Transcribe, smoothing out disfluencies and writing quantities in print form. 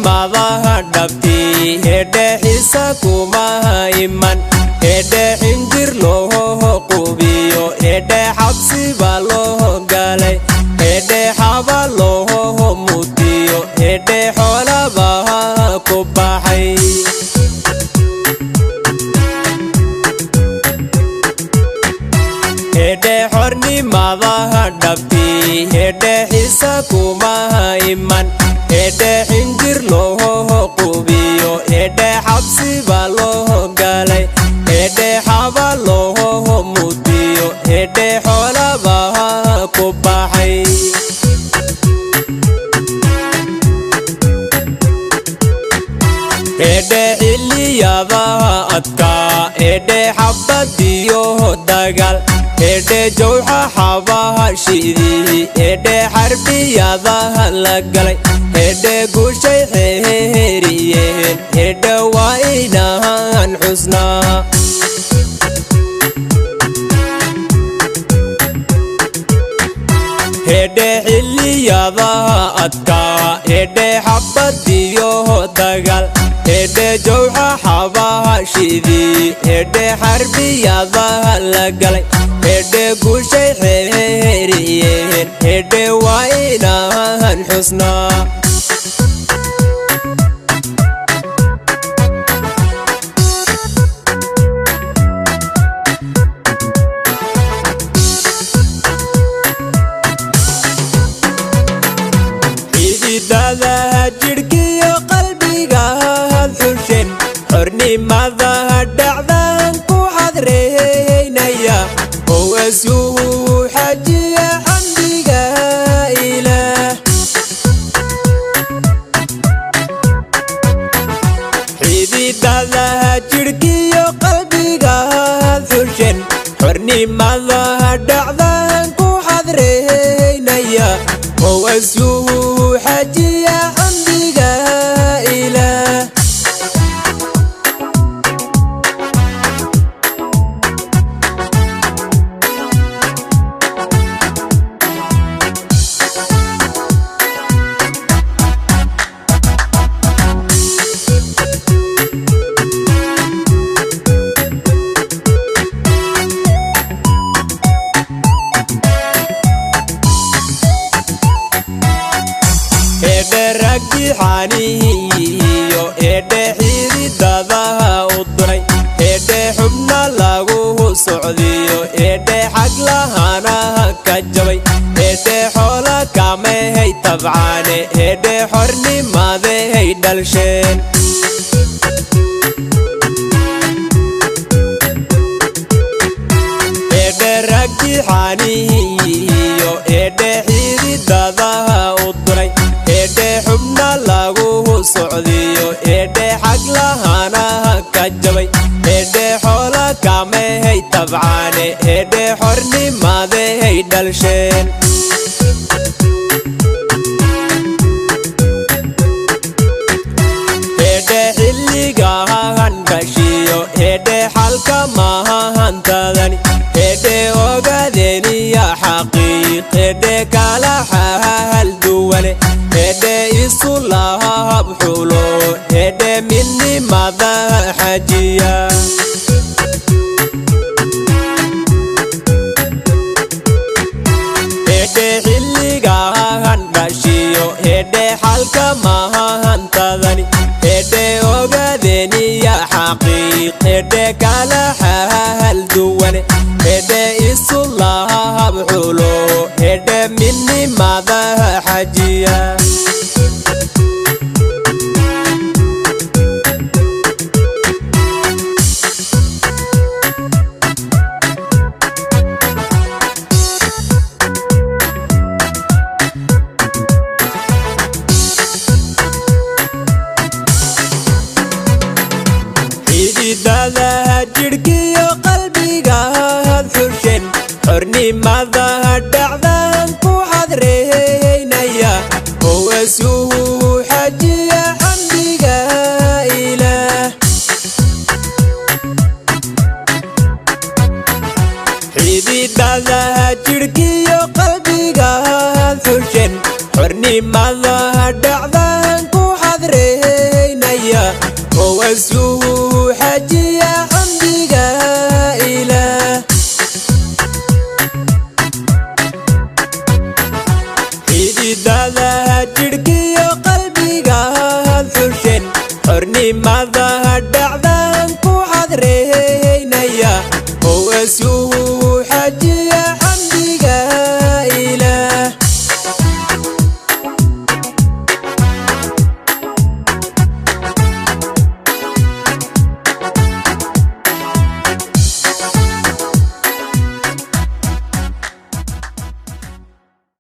xornimadaha dhabtii hedhe xiisa kuma iman hedhe xinjir loo qubiyo hedhe xabsiba loo galay hedhe xaba loo mudiyo hedhe xoolaba ku baxay hedhe xornimadaha dhabtii hedhe xiisa kuma iman hedhe xinjir loo qubiyo hedhe xabsiba loo galay hedhe xaba loo mudiyo hedhe xoolaba ku baxay hedhe xilliyadaha adkaa hedhe xabadiyo dagaal hedhe jawxa xabaha shidii hedhe xarbiyadaha la galay hedhe guushay xeeriyeen hedhe waa inahan xusnaa hedhe xilliyadaha adkaa hedhe xabadiyo dagaal hedhe jawxa xabaha shidii hedhe xarbiyadaha la galay hedhe guushay xeeriyeen hedhe waa inahan xusnaa xididadaha jidhkiyo qalbiga had xusheen xornimadaha dhacdan ku xadreynaya owasuhu xajiya xamdiga ilaah xididadaha jidhkiyo qalbiga had xusheen xornimadaha dhacdan ku xadreynaya owasuhu xajiya xamdiga ilaah hedhe raggi xanihiyo hedhe xididadaha u duray hedhe xubna lagu socdiyo hedhe xaglahanaha ka jabay hedhe xoola kamehay tabcaane hedhe xornimadehay dhalsheen hedhe raggi xanihiyo hedhe xididadaha u duray hedhe xubna lagu socdiyo hedhe xaglahanaha ka jabay hedhe xoola kamehay tabcaane hedhe xornimadehay dhalsheen hedhe xilligahan gashiyo hedhe xalka mahahantadani hedhe ogaadeniya xaqiiq hedhe kala xahal duwane hedhe isu lahab xulo hedhe midnimada xajiya hedhe xilligahan gashiyo hedhe xalka mahahantadani hedhe ogaadeniya xaqiiq hedhe kala xahal duwane hedhe isu lahab xulo hedhe midnimada xajiya xididadaha jidhkiyo qalbiga had xusheen xornimadaha dhacdan ku xadreynaya owasuhu xajiya xamdiga ilaah xididadaha jidhkiyo qalbiga had xusheen xornimadaha dhacdan ku xadreynaya اسوه حجي يا حمدي إله إيدي دادا جركي قلبي قاد حسين حرني ماذا دعذان كو حضرين يا هو اسوه حجي